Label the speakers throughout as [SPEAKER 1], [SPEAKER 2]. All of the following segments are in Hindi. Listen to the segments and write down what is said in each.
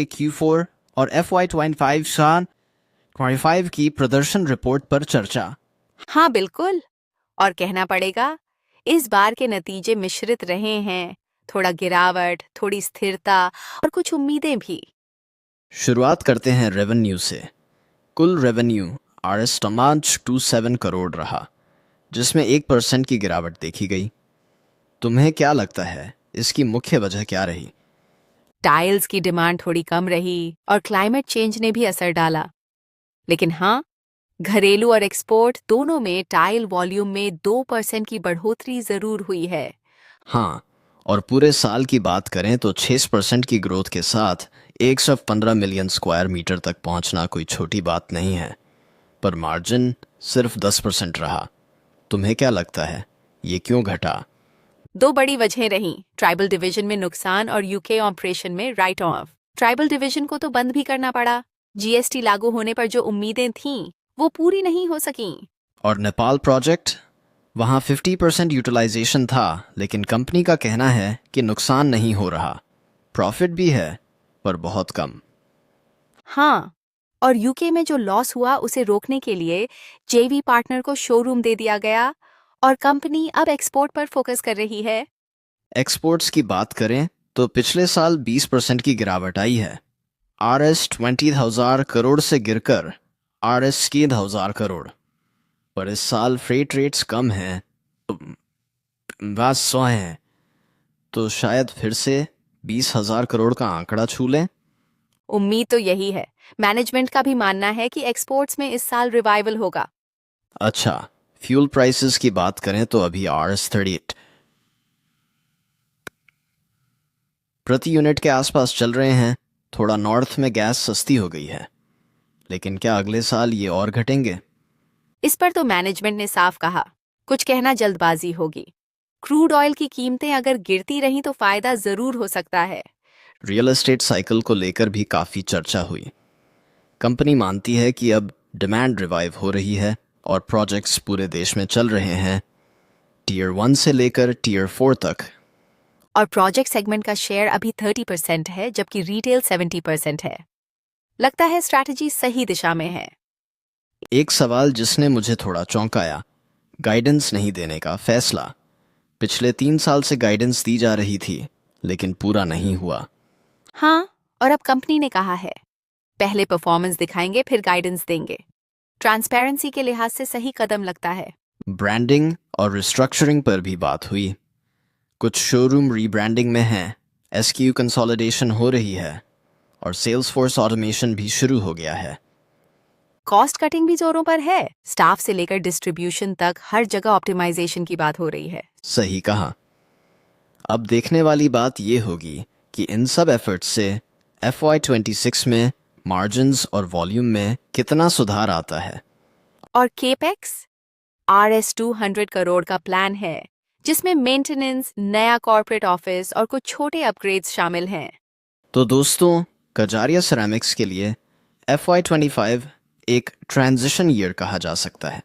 [SPEAKER 1] Q4 और FY25 की प्रदर्शन रिपोर्ट पर चर्चा।
[SPEAKER 2] हाँ बिल्कुल। और कहना पड़ेगा इस बार के नतीजे मिश्रित रहे हैं, थोड़ा गिरावट, थोड़ी स्थिरता और कुछ उम्मीदें भी।
[SPEAKER 1] शुरुआत करते हैं रेवेन्यू से। कुल रेवेन्यू RS 27 रहा, जिसमें 1% की गिरावट देखी गई। तुम्हें क्या लगता है इसकी मुख्य वजह क्या रही?
[SPEAKER 2] टाइल्स की डिमांड थोड़ी कम रही और क्लाइमेट चेंज ने भी असर डाला। लेकिन हाँ, घरेलू और एक्सपोर्ट दोनों में टाइल वॉल्यूम में 2% की बढ़ोतरी जरूर हुई है।
[SPEAKER 1] हाँ, और पूरे साल की बात करें तो 6% की ग्रोथ के साथ 115 मिलियन स्क्वायर मीटर तक पहुंचना कोई छोटी बात नहीं है। पर मार्जिन सिर्फ 10% रहा। तुम्हें क्या लगता है ये क्यों घटा?
[SPEAKER 2] दो बड़ी वजहें रहीं, ट्राइबल डिवीजन में नुकसान और यूके ऑपरेशन में राइट ऑफ। ट्राइबल डिवीजन को तो बंद भी करना पड़ा। जीएसटी लागू होने पर जो उम्मीदें थीं वो पूरी नहीं हो सकीं।
[SPEAKER 1] और नेपाल प्रोजेक्ट, वहाँ 50% यूटिलाइजेशन था, लेकिन कंपनी का कहना है कि नुकसान नहीं हो रहा। प्रॉफिट भी है, पर बहुत कम।
[SPEAKER 2] हाँ, और यूके में जो लॉस हुआ उसे रोकने के लिए जेवी पार्टनर को शोरूम दे दिया गया और कंपनी अब एक्सपोर्ट पर फोकस कर रही है।
[SPEAKER 1] एक्सपोर्ट्स की बात करें तो पिछले साल 20% की गिरावट आई है। RS 20,000 करोड़ से गिरकर RS 10,000 करोड़। पर इस साल फ्रेट रेट्स कम हैं, बस 100 हैं, तो शायद फिर से 20,000 करोड़ का आंकड़ा छू लें।
[SPEAKER 2] उम्मीद तो यही है। मैनेजमेंट का भी मानना है कि एक्सपोर्ट्स में इस साल रिवाइवल होगा।
[SPEAKER 1] अच्छा, फ्यूल प्राइसेस की बात करें तो अभी RS 38 प्रति यूनिट के आसपास चल रहे हैं। थोड़ा नॉर्थ में गैस सस्ती हो गई है, लेकिन क्या अगले साल ये और घटेंगे?
[SPEAKER 2] इस पर तो मैनेजमेंट ने साफ कहा, कुछ कहना जल्दबाजी होगी। क्रूड ऑयल की कीमतें अगर गिरती रहीं तो फायदा जरूर हो सकता है।
[SPEAKER 1] रियल एस्टेट साइकिल को लेकर भी काफ़ी चर्चा हुई। कंपनी मानती है कि अब डिमांड रिवाइव हो रही है और प्रोजेक्ट्स पूरे देश में चल रहे हैं, Tier 1 से लेकर Tier 4 तक।
[SPEAKER 2] और प्रोजेक्ट सेगमेंट का शेयर अभी 30% है, जबकि रिटेल 70% है। लगता है स्ट्रैटेजी सही दिशा में है।
[SPEAKER 1] एक सवाल जिसने मुझे थोड़ा चौंकाया, गाइडेंस नहीं देने का फैसला। पिछले 3 साल से गाइडेंस दी जा रही थी, लेकिन पूरा नहीं हुआ।
[SPEAKER 2] हाँ, और अब कंपनी ने कहा है पहले परफॉर्मेंस दिखाएंगे फिर गाइडेंस देंगे। ट्रांसपेरेंसी के लिहाज से सही कदम लगता है।
[SPEAKER 1] ब्रांडिंग और रिस्ट्रक्चरिंग पर भी बात हुई। कुछ शोरूम रीब्रांडिंग में हैं, SKU कंसोलिडेशन हो रही है और सेल्स फोर्स ऑटोमेशन भी शुरू हो गया है।
[SPEAKER 2] कॉस्ट कटिंग भी जोरों पर है। स्टाफ से लेकर डिस्ट्रीब्यूशन तक हर जगह ऑप्टिमाइजेशन की बात हो रही है।
[SPEAKER 1] सही कहा। अब देखने वाली बात यह होगी कि इन सब एफर्ट्स से FY26 में मार्जिन्स और वॉल्यूम में कितना सुधार आता है।
[SPEAKER 2] और केपेक्स RS 200 करोड़ का प्लान है, जिसमें मेंटेनेंस, नया कॉर्पोरेट ऑफिस और कुछ छोटे अपग्रेड्स शामिल हैं।
[SPEAKER 1] तो दोस्तों, कजारिया सेरामिक्स के लिए FY25 एक ट्रांजिशन ईयर कहा जा सकता है।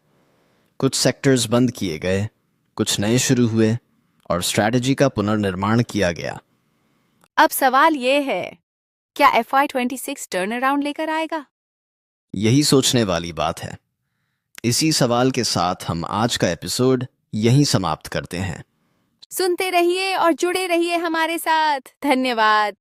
[SPEAKER 1] कुछ सेक्टर्स बंद किए गए, कुछ नए शुरू हुए और स्ट्रैटेजी का पुनर्निर्माण किया गया।
[SPEAKER 2] अब सवाल ये है, क्या FY26 टर्न अराउंड लेकर आएगा?
[SPEAKER 1] यही सोचने वाली बात है। इसी सवाल के साथ हम आज का एपिसोड यहीं समाप्त करते हैं।
[SPEAKER 2] सुनते रहिए और जुड़े रहिए हमारे साथ। धन्यवाद।